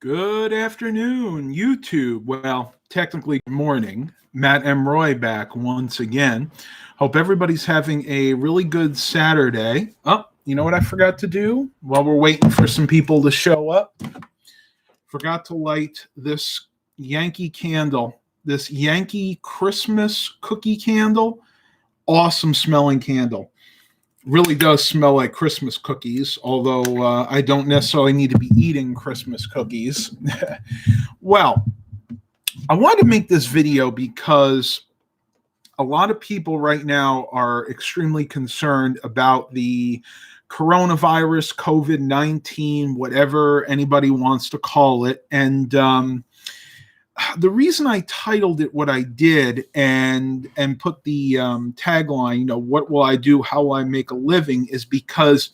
Good afternoon, YouTube. Well, technically, good morning. Matt M. Roy back once again. Hope everybody's having a really good Saturday. Oh, you know what I forgot to do while we're waiting for some people to show up? Forgot to light this Yankee candle, this Yankee Christmas cookie candle. Awesome smelling candle. Really does smell like Christmas cookies, although I don't necessarily need to be eating Christmas cookies. Well, I wanted to make this video because a lot of people right now are extremely concerned about the coronavirus, COVID-19, whatever anybody wants to call it. And the reason I titled it what I did and put the tagline, what will I do, how will I make a living, is because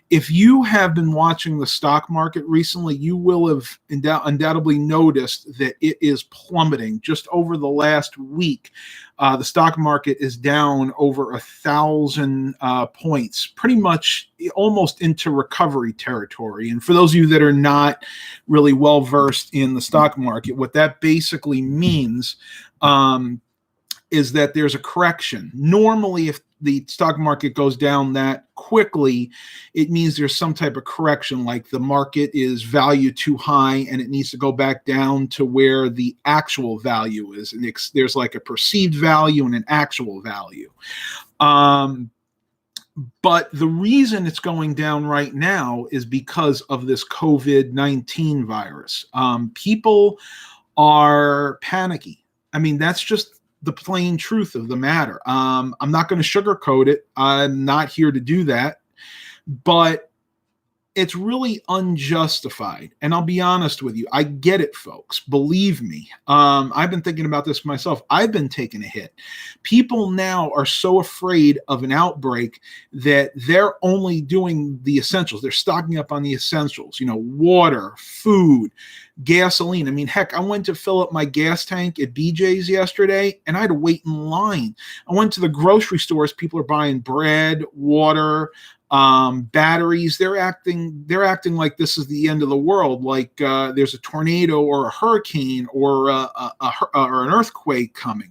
if you have been watching the stock market recently, you will have undoubtedly noticed that it is plummeting. Just over the last week, the stock market is down over 1,000 points, pretty much almost into recovery territory. And for those of you that are not really well versed in the stock market, what that basically means is that there's a correction. Normally, if the stock market goes down that quickly, it means there's some type of correction, like the market is valued too high and it needs to go back down to where the actual value is. And there's like a perceived value and an actual value. But the reason it's going down right now is because of this COVID-19 virus. People are panicky. I mean, that's just the plain truth of the matter. I'm not going to sugarcoat it. I'm not here to do that. But it's really unjustified. And I'll be honest with you. I get it, folks. Believe me. I've been thinking about this myself. I've been taking a hit. People now are so afraid of an outbreak that they're only doing the essentials. They're stocking up on the essentials, water, food, gasoline. I mean, heck, I went to fill up my gas tank at BJ's yesterday and I had to wait in line. I went to the grocery stores. People are buying bread, water, batteries. They're acting like this is the end of the world, like there's a tornado or a hurricane or an earthquake coming.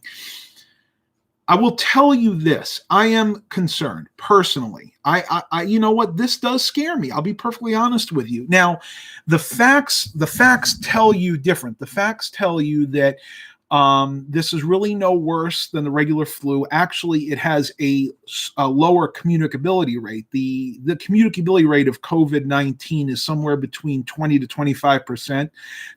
I will tell you this. I am concerned personally. I you know what? This does scare me. I'll be perfectly honest with you. Now, the facts tell you different. The facts tell you that this is really no worse than the regular flu. Actually, it has a lower communicability rate. The communicability rate of COVID-19 is somewhere between 20 to 25%,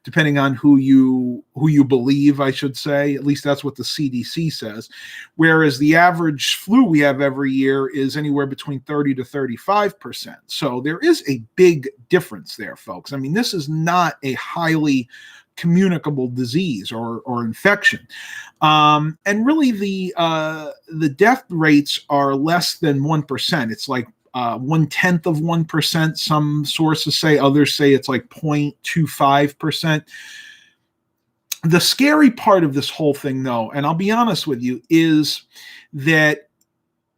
depending on who you believe, I should say. At least that's what the CDC says. Whereas the average flu we have every year is anywhere between 30 to 35%. So there is a big difference there, folks. I mean, this is not a highly communicable disease or infection. And really the death rates are less than 1%. It's like 1/10 of 1%. Some sources say, others say it's like 0.25%. The scary part of this whole thing, though, and I'll be honest with you, is that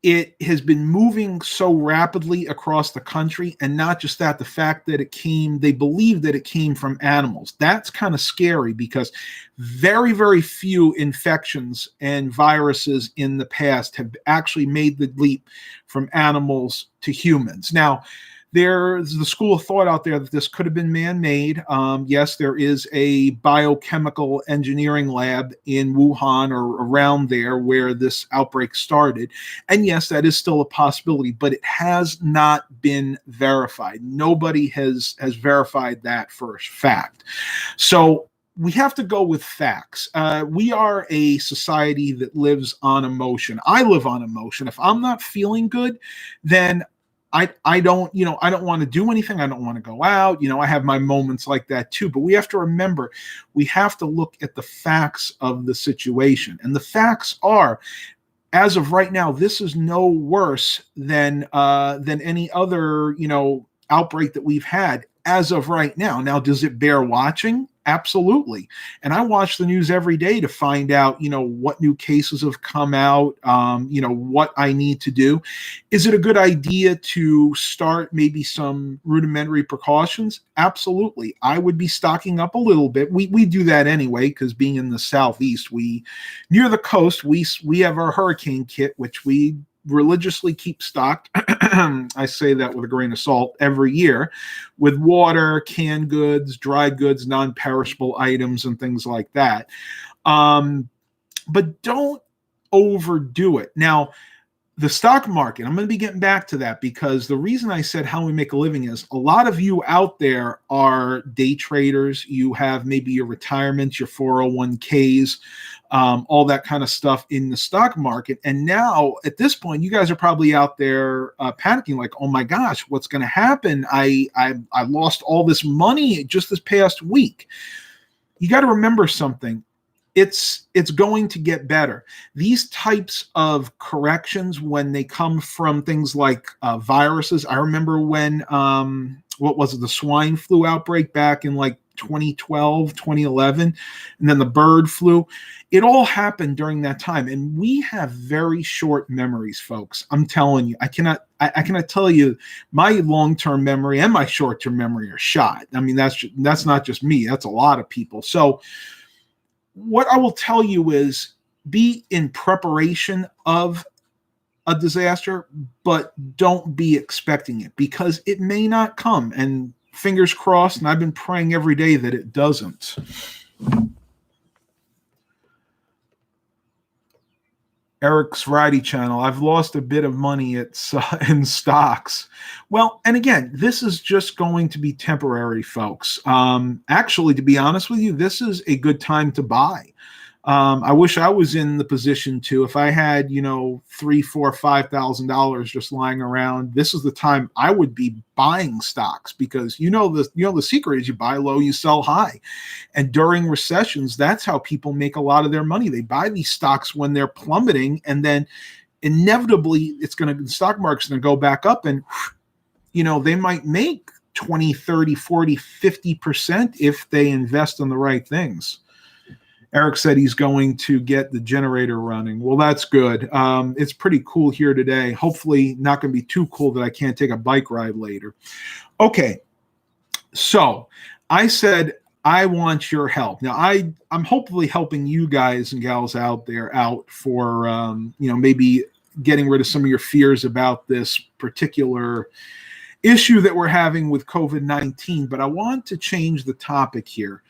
it has been moving so rapidly across the country, and not just that, the fact that they believe that it came from animals. That's kind of scary because very, very few infections and viruses in the past have actually made the leap from animals to humans. Now, there's the school of thought out there that this could have been man-made. Yes, there is a biochemical engineering lab in Wuhan or around there where this outbreak started. And yes, that is still a possibility, but it has not been verified. Nobody has verified that for a fact. So we have to go with facts. We are a society that lives on emotion. I live on emotion. If I'm not feeling good, then I don't want to do anything. I don't want to go out. I have my moments like that too. But we have to remember, we have to look at the facts of the situation. And the facts are, as of right now, this is no worse than any other, outbreak that we've had. as of right now. Now, does it bear watching? Absolutely. And I watch the news every day to find out, what new cases have come out, what I need to do. Is it a good idea to start maybe some rudimentary precautions? Absolutely. I would be stocking up a little bit. We do that anyway, because being in the Southeast, near the coast, we have our hurricane kit, which we religiously keep stocked. I say that with a grain of salt every year, with water, canned goods, dry goods, non-perishable items, and things like that. But don't overdo it. Now, the stock market, I'm going to be getting back to that, because the reason I said how we make a living is a lot of you out there are day traders. You have maybe your retirements, your 401ks, all that kind of stuff in the stock market. And now at this point, you guys are probably out there panicking like, oh my gosh, what's going to happen? I lost all this money just this past week. You got to remember something. It's going to get better. These types of corrections, when they come from things like viruses. I remember when, what was it, the swine flu outbreak back in like 2012, 2011, and then the bird flu. It all happened during that time. And we have very short memories, folks. I'm telling you, I cannot tell you my long-term memory and my short-term memory are shot. I mean, that's not just me. That's a lot of people. So what I will tell you is be in preparation of a disaster, but don't be expecting it, because it may not come. And fingers crossed, and I've been praying every day that it doesn't. Eric's Variety Channel. I've lost a bit of money in stocks. Well, and again, this is just going to be temporary, folks. Actually, to be honest with you, this is a good time to buy. I wish I was in the position to, if I had, $3,000, $4,000, $5,000 just lying around, this is the time I would be buying stocks, because the secret is you buy low, you sell high. And during recessions, that's how people make a lot of their money. They buy these stocks when they're plummeting, and then inevitably the stock market's going to go back up, and they might make 20, 30, 40, 50% if they invest in the right things. Eric said he's going to get the generator running. Well, that's good. It's pretty cool here today. Hopefully not going to be too cool that I can't take a bike ride later. Okay, so I said I want your help. Now, I'm hopefully helping you guys and gals out there for, maybe getting rid of some of your fears about this particular issue that we're having with COVID-19. But I want to change the topic here.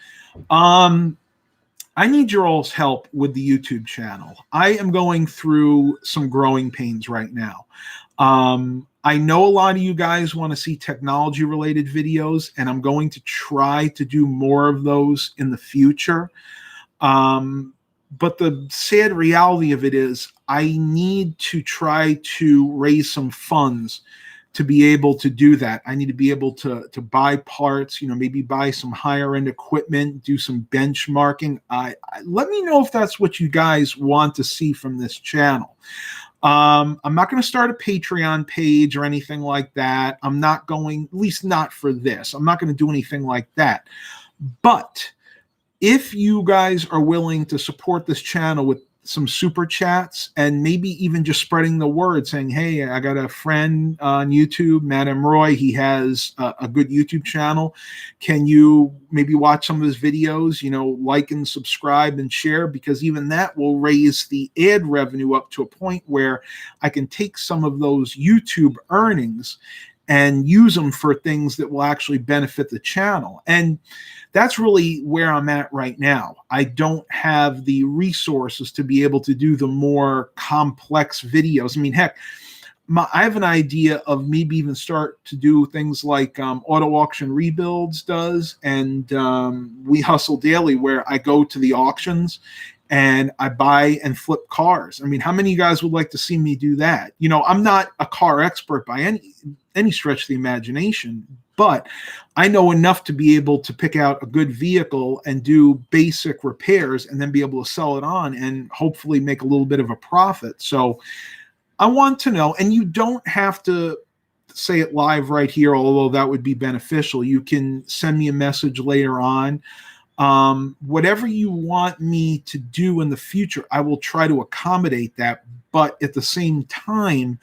I need your all's help with the YouTube channel. I am going through some growing pains right now. I know a lot of you guys want to see technology-related videos, and I'm going to try to do more of those in the future. But the sad reality of it is I need to try to raise some funds to be able to do that. I need to be able to buy parts, maybe buy some higher end equipment, do some benchmarking. Let me know if that's what you guys want to see from this channel. I'm not going to start a Patreon page or anything like that. I'm not going, at least not for this. I'm not going to do anything like that. But if you guys are willing to support this channel with some super chats, and maybe even just spreading the word, saying, hey, I got a friend on YouTube, Madam Roy, he has a good YouTube channel. Can you maybe watch some of his videos, like and subscribe and share, because even that will raise the ad revenue up to a point where I can take some of those YouTube earnings and use them for things that will actually benefit the channel. And that's really where I'm at right now. I don't have the resources to be able to do the more complex videos. I mean, heck, I have an idea of maybe even start to do things like Auto Auction Rebuilds does, and We Hustle Daily, where I go to the auctions and I buy and flip cars. I mean, how many of you guys would like to see me do that? I'm not a car expert by any stretch of the imagination, but I know enough to be able to pick out a good vehicle and do basic repairs and then be able to sell it on and hopefully make a little bit of a profit. So I want to know, and you don't have to say it live right here, although that would be beneficial. You can send me a message later on. Whatever you want me to do in the future, I will try to accommodate that. But at the same time,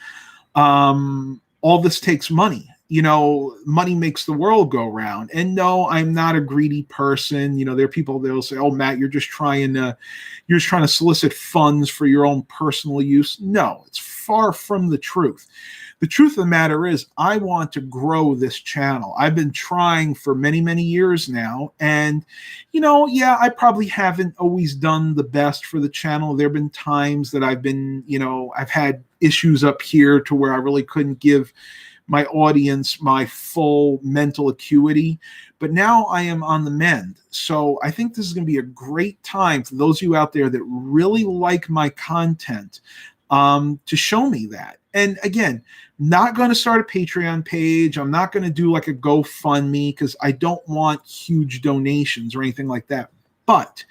all this takes money. Money makes the world go round. And no, I'm not a greedy person. There are people that'll say, "Oh, Matt, you're just trying to solicit funds for your own personal use." No, it's far from the truth. The truth of the matter is, I want to grow this channel. I've been trying for many, many years now. And, I probably haven't always done the best for the channel. There have been times that I've had issues up here to where I really couldn't give my audience my full mental acuity. But now I am on the mend. So I think this is going to be a great time for those of you out there that really like my content to show me that. And again, not going to start a Patreon page. I'm not going to do like a GoFundMe because I don't want huge donations or anything like that. But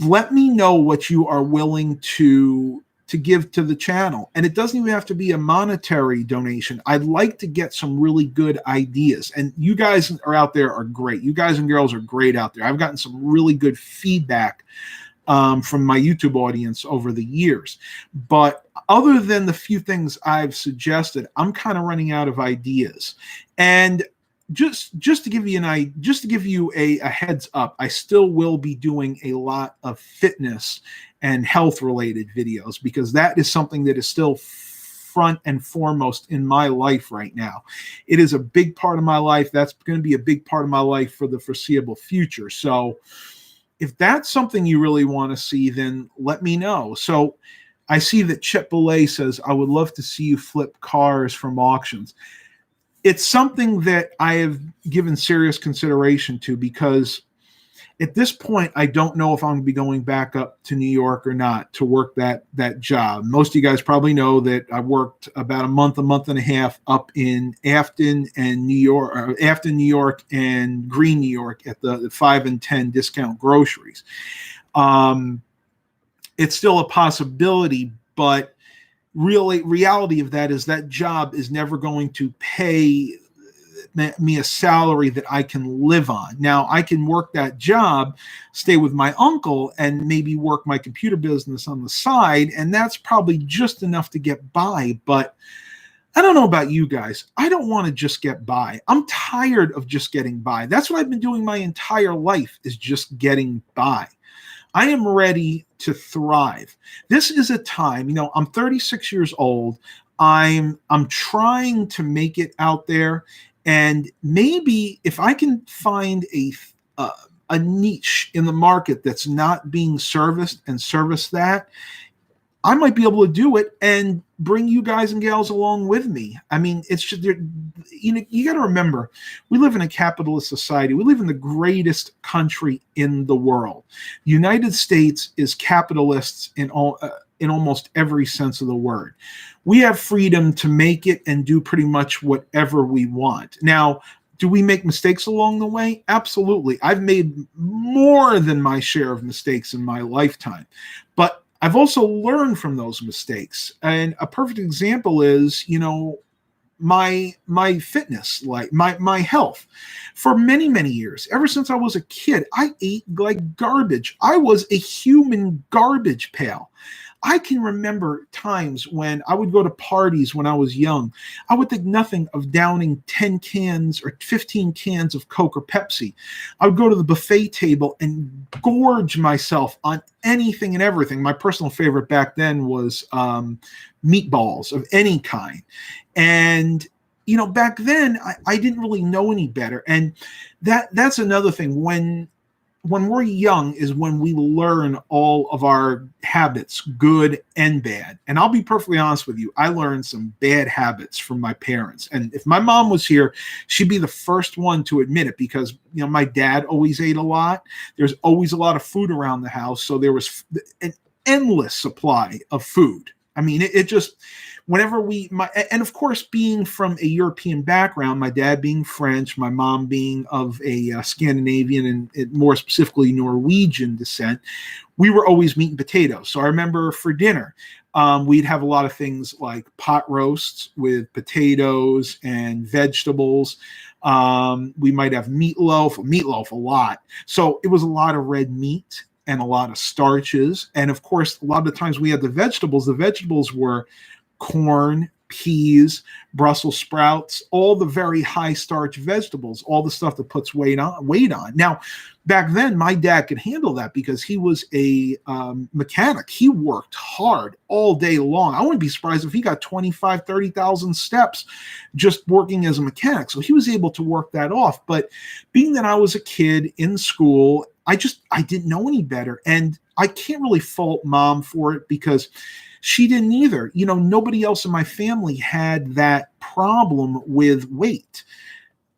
let me know what you are willing to give to the channel. And it doesn't even have to be a monetary donation. I'd like to get some really good ideas. And you guys are out there are great. You guys and girls are great out there. I've gotten some really good feedback from my YouTube audience over the years. But other than the few things I've suggested, I'm kind of running out of ideas. And just to give you a heads up, I still will be doing a lot of fitness and health related videos because that is something that is still front and foremost in my life right now. It is a big part of my life. That's going to be a big part of my life for the foreseeable future. So if that's something you really want to see, then let me know. So I see that Chip Belay says, "I would love to see you flip cars from auctions." It's something that I have given serious consideration to because at this point, I don't know if I'm going to be going back up to New York or not to work that job. Most of you guys probably know that I worked about a month and a half up in Afton and New York and Green, New York at the 5 and 10 discount groceries. It's still a possibility, but reality of that is that job is never going to pay me a salary that I can live on. Now, I can work that job, stay with my uncle, and maybe work my computer business on the side, and that's probably just enough to get by. But I don't know about you guys. I don't want to just get by. I'm tired of just getting by. That's what I've been doing my entire life, is just getting by. I am ready to thrive. This is a time, I'm 36 years old. I'm trying to make it out there. And maybe if I can find a niche in the market that's not being serviced and service that, I might be able to do it and bring you guys and gals along with me. I mean, it's just, you got to remember, we live in a capitalist society. We live in the greatest country in the world. The United States is capitalists in almost every sense of the word. We have freedom to make it and do pretty much whatever we want. Now, do we make mistakes along the way? Absolutely. I've made more than my share of mistakes in my lifetime. But I've also learned from those mistakes. And a perfect example is, my fitness, like my health. For many, many years, ever since I was a kid, I ate like garbage. I was a human garbage pail. I can remember times when I would go to parties when I was young. I would think nothing of downing 10 cans or 15 cans of Coke or Pepsi. I would go to the buffet table and gorge myself on anything and everything. My personal favorite back then was meatballs of any kind. And back then I didn't really know any better. And that's another thing. When we're young is when we learn all of our habits, good and bad. And I'll be perfectly honest with you, I learned some bad habits from my parents. And if my mom was here, she'd be the first one to admit it because, my dad always ate a lot. There's always a lot of food around the house. So there was an endless supply of food. I mean, it just, whenever and of course, being from a European background, my dad being French, my mom being of a Scandinavian and more specifically Norwegian descent, we were always meat and potatoes. So I remember for dinner, We'd have a lot of things like pot roasts with potatoes and vegetables. We might have meatloaf a lot. So it was a lot of red meat and a lot of starches. And of course, a lot of the times we had the vegetables. The vegetables were corn, peas, Brussels sprouts, all the very high starch vegetables, all the stuff that puts weight on. Now, back then, my dad could handle that because he was a mechanic. He worked hard all day long. I wouldn't be surprised if he got 25, 30,000 steps just working as a mechanic. So he was able to work that off. But being that I was a kid in school, I didn't know any better. And I can't really fault mom for it because she didn't either. You know, nobody else in my family had that problem with weight.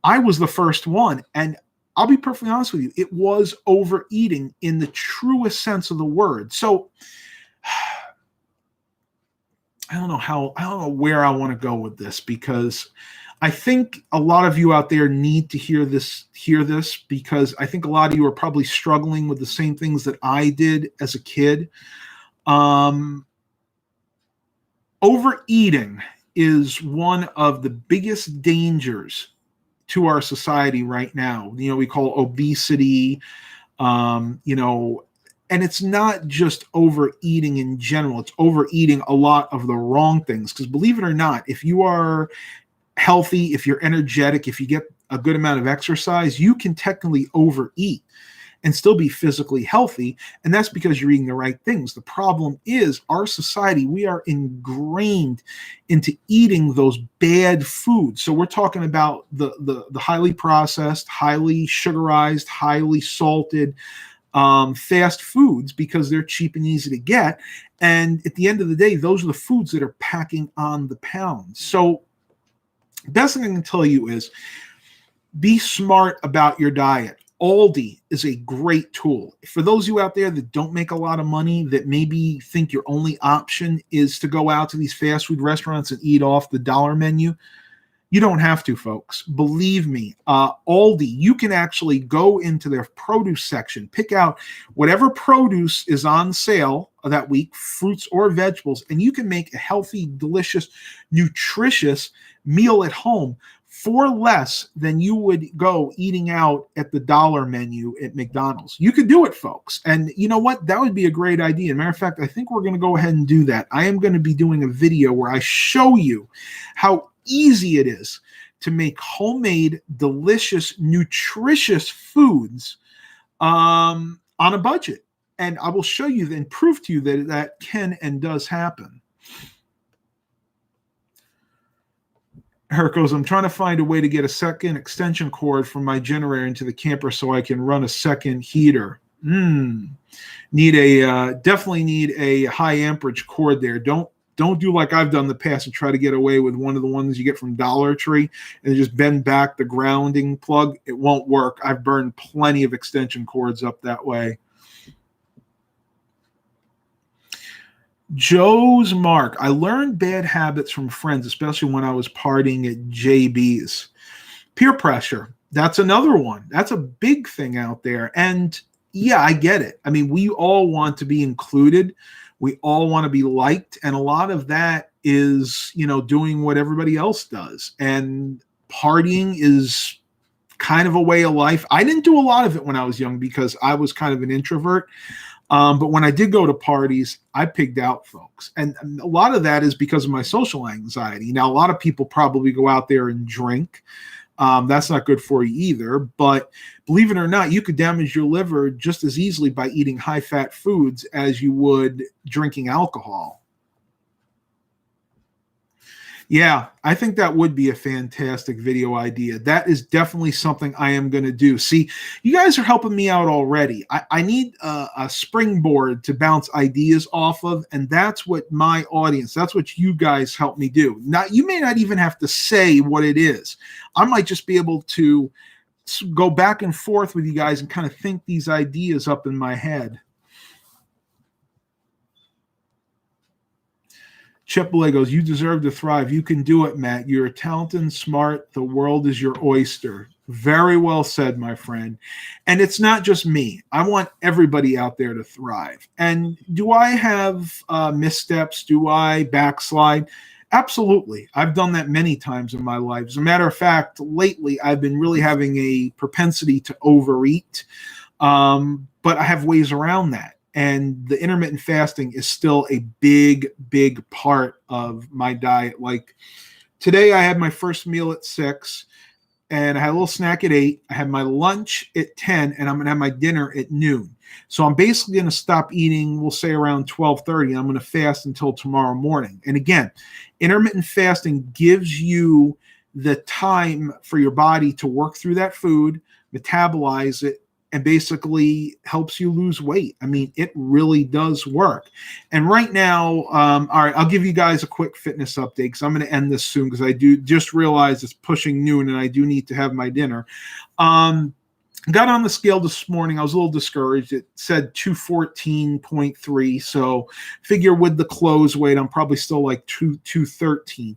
I was the first one. And I'll be perfectly honest with you, it was overeating in the truest sense of the word. So I don't know where I want to go with this, because I think a lot of you out there need to hear this, because I think a lot of you are probably struggling with the same things that I did as a kid. Overeating is one of the biggest dangers to our society right now. You know, we call obesity, you know, and it's not just overeating in general. It's overeating a lot of the wrong things. Because believe it or not, if you are healthy, if you're energetic, if you get a good amount of exercise, you can technically overeat and still be physically healthy. And that's because you're eating the right things. The problem is our society, we are ingrained into eating those bad foods. So we're talking about the highly processed, highly sugarized, highly salted, fast foods, because they're cheap and easy to get. And at the end of the day, those are the foods that are packing on the pounds. So best thing I can tell you is be smart about your diet. Aldi is a great tool. For those of you out there that don't make a lot of money, that maybe think your only option is to go out to these fast food restaurants and eat off the dollar menu, you don't have to, folks. Believe me, Aldi, you can actually go into their produce section, pick out whatever produce is on sale that week, fruits or vegetables, and you can make a healthy, delicious, nutritious meal at home for less than you would go eating out at the dollar menu at McDonald's. You could do it, folks. And you know what? That would be a great idea. Matter of fact, I think we're going to go ahead and do that. I am going to be doing a video where I show you how easy it is to make homemade, delicious, nutritious foods on a budget. And I will show you and prove to you that that can and does happen. Herc goes, I'm trying to find a way to get a second extension cord from my generator into the camper so I can run a second heater. Definitely need a high amperage cord there. Don't do like I've done in the past and try to get away with one of the ones you get from Dollar Tree and just bend back the grounding plug. It won't work. I've burned plenty of extension cords up that way. Joe's Mark, I learned bad habits from friends, especially when I was partying at JB's. Peer pressure, that's another one. That's a big thing out there. And yeah, I get it. I mean, we all want to be included. We all want to be liked. And a lot of that is, you know, doing what everybody else does. And partying is kind of a way of life. I didn't do a lot of it when I was young because I was kind of an introvert. But when I did go to parties, I pigged out, folks. And a lot of that is because of my social anxiety. Now, a lot of people probably go out there and drink. That's not good for you either. But believe it or not, you could damage your liver just as easily by eating high-fat foods as you would drinking alcohol. Yeah, I think that would be a fantastic video idea. That is definitely something I am going to do. See, you guys are helping me out already. I need a springboard to bounce ideas off of, and that's what my audience, that's what you guys help me do. Now, you may not even have to say what it is. I might just be able to go back and forth with you guys and kind of think these ideas up in my head. Chipotle goes, you deserve to thrive. You can do it, Matt. You're talented and smart. The world is your oyster. Very well said, my friend. And it's not just me. I want everybody out there to thrive. And do I have missteps? Do I backslide? Absolutely. I've done that many times in my life. As a matter of fact, lately I've been really having a propensity to overeat. But I have ways around that. And the intermittent fasting is still a big, big part of my diet. Like today, I had my first meal at 6. And I had a little snack at 8. I had my lunch at 10, and I'm going to have my dinner at noon. So I'm basically going to stop eating, we'll say around 12:30, and I'm going to fast until tomorrow morning. And again, intermittent fasting gives you the time for your body to work through that food, metabolize it, and basically helps you lose weight. I mean, it really does work. And right now, all right, I'll give you guys a quick fitness update because I'm going to end this soon because I do just realize it's pushing noon and I do need to have my dinner. Got on the scale this morning. I was a little discouraged. It said 214.3. So figure with the close weight, I'm probably still like 213.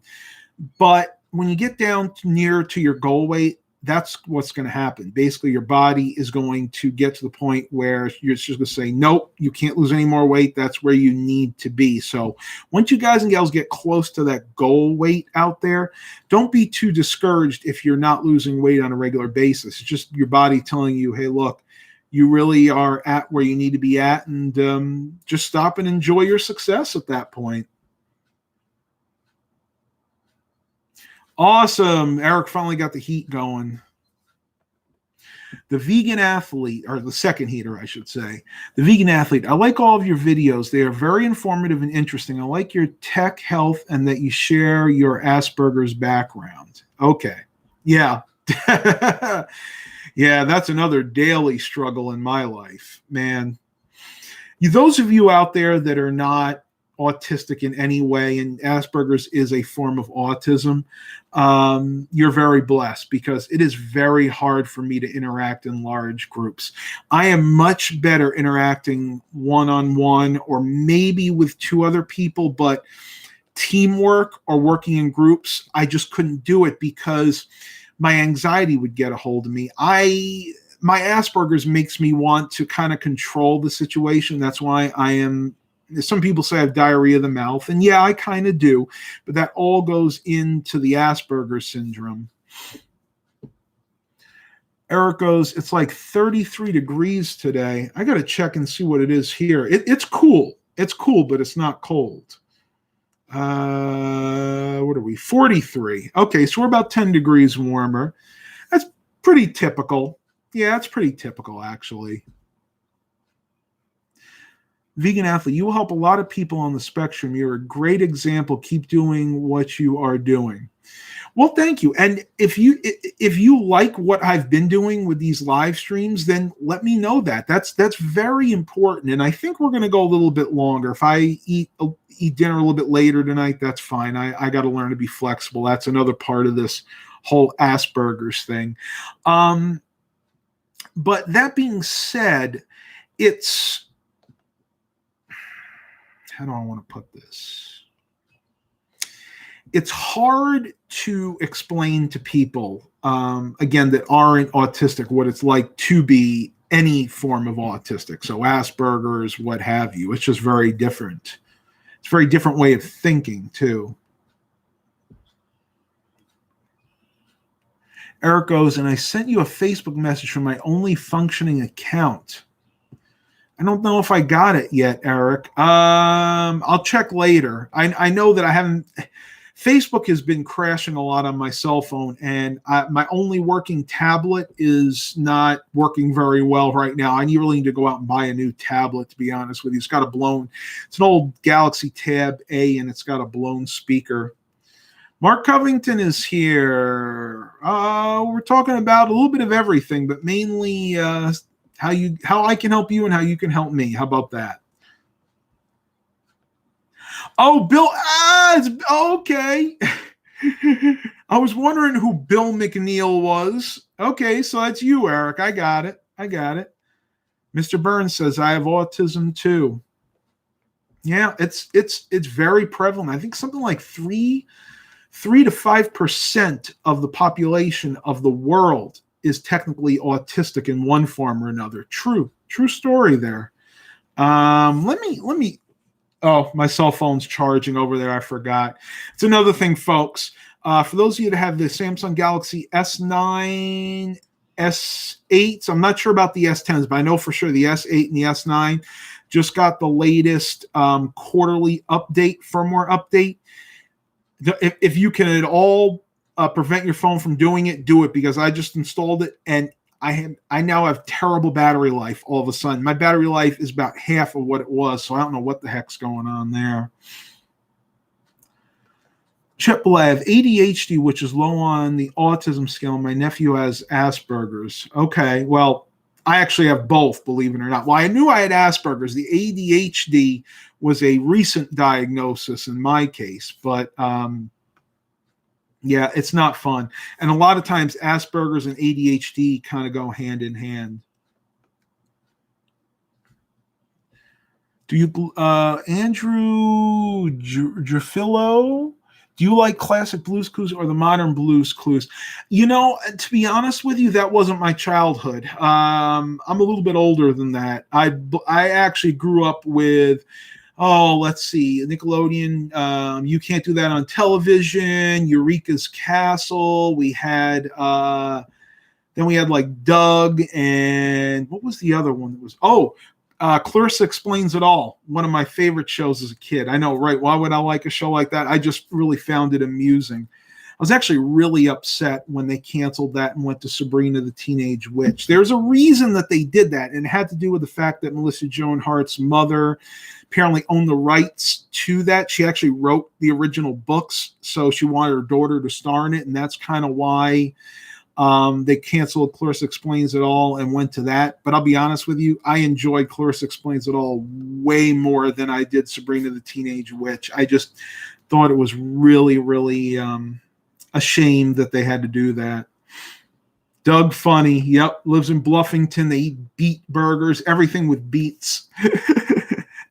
But when you get down near to your goal weight, that's what's going to happen. Basically, your body is going to get to the point where you're just going to say, nope, you can't lose any more weight. That's where you need to be. So once you guys and gals get close to that goal weight out there, don't be too discouraged if you're not losing weight on a regular basis. It's just your body telling you, hey, look, you really are at where you need to be at, and just stop and enjoy your success at that point. Awesome. Eric finally got the heat going. The vegan athlete, or the second heater, I should say. The vegan athlete. I like all of your videos. They are very informative and interesting. I like your tech, health, and that you share your Asperger's background. Okay. Yeah. Yeah, that's another daily struggle in my life, man. Those of you out there that are not autistic in any way, and Asperger's is a form of autism, you're very blessed because it is very hard for me to interact in large groups. I am much better interacting one-on-one or maybe with 2 other people, but teamwork or working in groups, I just couldn't do it because my anxiety would get a hold of me. My Asperger's makes me want to kind of control the situation. That's why some people say I have diarrhea of the mouth, and yeah, I kind of do, but that all goes into the Asperger's syndrome. Eric goes, it's like 33 degrees today. I got to check and see what it is here. It's cool. It's cool, but it's not cold. What are we? 43. Okay, so we're about 10 degrees warmer. That's pretty typical. Yeah, it's pretty typical, actually. Vegan athlete, you will help a lot of people on the spectrum. You're a great example. Keep doing what you are doing. Well, thank you. And if you like what I've been doing with these live streams, then let me know that. That's very important. And I think we're going to go a little bit longer. If I eat dinner a little bit later tonight, that's fine. I got to learn to be flexible. That's another part of this whole Asperger's thing. But that being said, how do I want to put this? It's hard to explain to people, again, that aren't autistic, what it's like to be any form of autistic. So Asperger's, what have you. It's just very different. It's a very different way of thinking, too. Eric goes, and I sent you a Facebook message from my only functioning account. I don't know if I got it yet, Eric. I'll check later. I know that I haven't. Facebook has been crashing a lot on my cell phone, and my only working tablet is not working very well right now. I really need to go out and buy a new tablet, to be honest with you. It's an old Galaxy Tab A, and it's got a blown speaker. Mark Covington is here. We're talking about a little bit of everything, but mainly how I can help you and how you can help me. How about that? Oh, Bill. It's okay. I was wondering who Bill McNeil was. Okay, so that's you, Eric. I got it. Mr. Burns says I have autism too. Yeah, it's very prevalent. I think something like 3 to 5% of the population of the world is technically autistic in one form or another. True story there. Let me. Oh, my cell phone's charging over there. I forgot. It's another thing, folks. For those of you that have the Samsung Galaxy S9, S8s, I'm not sure about the S10s, but I know for sure the S8 and the S9 just got the latest quarterly update, firmware update. If you can at all prevent your phone from doing it, do it, because I just installed it and I now have terrible battery life all of a sudden. My battery life is about half of what it was, so I don't know what the heck's going on there. Chiplav, ADHD, which is low on the autism scale. My nephew has Asperger's. Okay, well, I actually have both, believe it or not. Well, I knew I had Asperger's. The ADHD was a recent diagnosis in my case, but yeah, it's not fun. And a lot of times Asperger's and ADHD kind of go hand in hand. Do you, Andrew Drafillo, do you like classic Blues Clues or the modern Blues Clues? You know, to be honest with you, that wasn't my childhood. I'm a little bit older than that. I actually grew up with, let's see, Nickelodeon, You Can't Do That on Television, Eureka's Castle. We had, then we had like Doug, and what was the other one that was, Clarissa Explains It All, one of my favorite shows as a kid. I know, right? Why would I like a show like that? I just really found it amusing. I was actually really upset when they canceled that and went to Sabrina the Teenage Witch. There's a reason that they did that, and it had to do with the fact that Melissa Joan Hart's mother apparently owned the rights to that. She actually wrote the original books, so she wanted her daughter to star in it, and that's kind of why they canceled Clarissa Explains It All and went to that. But I'll be honest with you, I enjoyed Clarissa Explains It All way more than I did Sabrina the Teenage Witch. I just thought it was really, really a shame that they had to do that. Doug Funny, yep, lives in Bluffington. They eat beet burgers, everything with beets.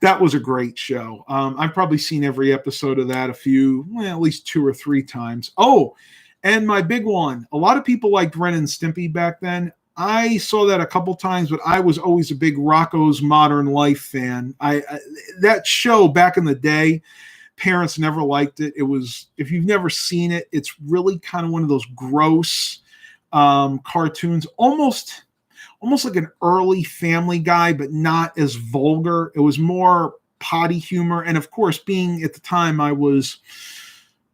That was a great show. I've probably seen every episode of that at least 2 or 3 times. Oh, and my big one, a lot of people liked Ren and Stimpy back then. I saw that a couple times, but I was always a big Rocko's Modern Life fan. That show back in the day, parents never liked it. It was, if you've never seen it, it's really kind of one of those gross cartoons, almost like an early Family Guy, but not as vulgar. It was more potty humor. And of course, being at the time I was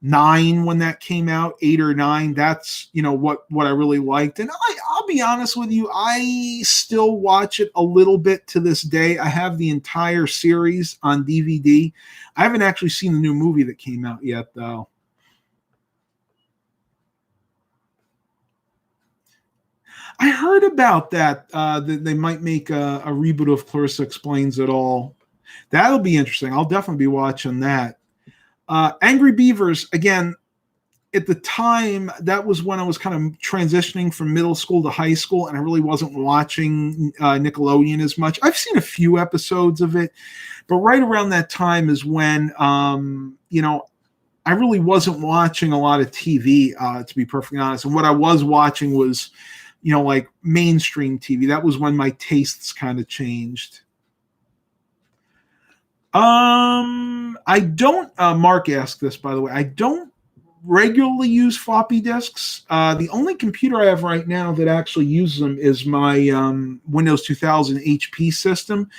9 when that came out, 8 or 9, that's, what I really liked. And I'll be honest with you, I still watch it a little bit to this day. I have the entire series on DVD. I haven't actually seen the new movie that came out yet, though. I heard about that, that they might make a reboot of Clarissa Explains It All. That'll be interesting. I'll definitely be watching that. Angry Beavers, again, at the time, that was when I was kind of transitioning from middle school to high school, and I really wasn't watching Nickelodeon as much. I've seen a few episodes of it, but right around that time is when, I really wasn't watching a lot of TV, to be perfectly honest. And what I was watching was, like mainstream TV. That was when my tastes kind of changed. I don't, Mark asked this, by the way, I don't regularly use floppy disks. The only computer I have right now that actually uses them is my Windows 2000 HP system,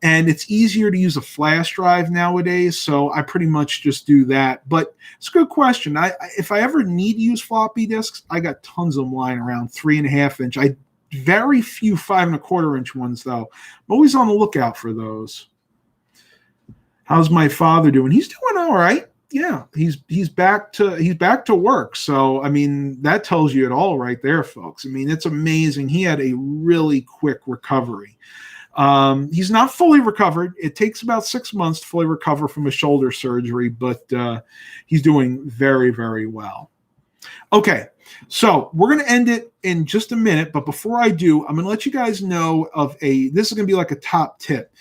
and it's easier to use a flash drive nowadays, so I pretty much just do that. But it's a good question. If I ever need to use floppy disks, I got tons of them lying around, 3.5 inch. Very few 5.25 inch ones, though. I'm always on the lookout for those. How's my father doing? He's doing all right. Yeah, he's back to work. So, I mean, that tells you it all right there, folks. I mean, it's amazing. He had a really quick recovery. He's not fully recovered. It takes about 6 months to fully recover from a shoulder surgery, but he's doing very, very well. Okay, so we're going to end it in just a minute. But before I do, I'm going to let you guys know this is going to be like a top tip.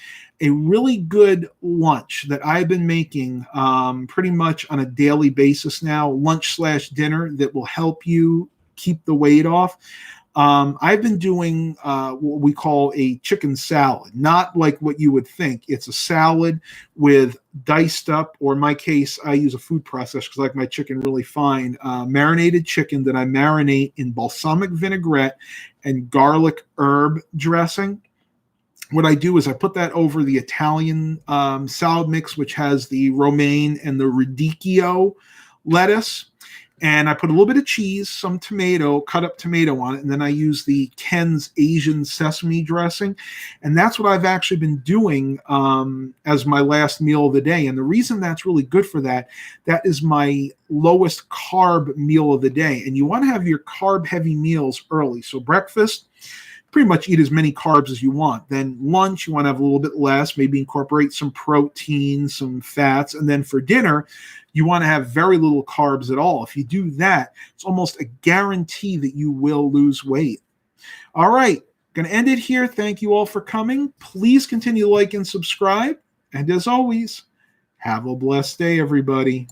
A really good lunch that I've been making pretty much on a daily basis now, lunch/dinner that will help you keep the weight off. I've been doing what we call a chicken salad, not like what you would think. It's a salad with diced up, or in my case, I use a food processor because I like my chicken really fine, marinated chicken that I marinate in balsamic vinaigrette and garlic herb dressing. What I do is I put that over the Italian salad mix, which has the romaine and the radicchio lettuce. And I put a little bit of cheese, some tomato, cut up tomato on it. And then I use the Ken's Asian sesame dressing. And that's what I've actually been doing as my last meal of the day. And the reason that's really good for that, that is my lowest carb meal of the day. And you want to have your carb heavy meals early. So breakfast, pretty much eat as many carbs as you want. Then lunch, you want to have a little bit less, maybe incorporate some protein, some fats. And then for dinner, you want to have very little carbs at all. If you do that, it's almost a guarantee that you will lose weight. All right, going to end it here. Thank you all for coming. Please continue to like and subscribe. And as always, have a blessed day, everybody.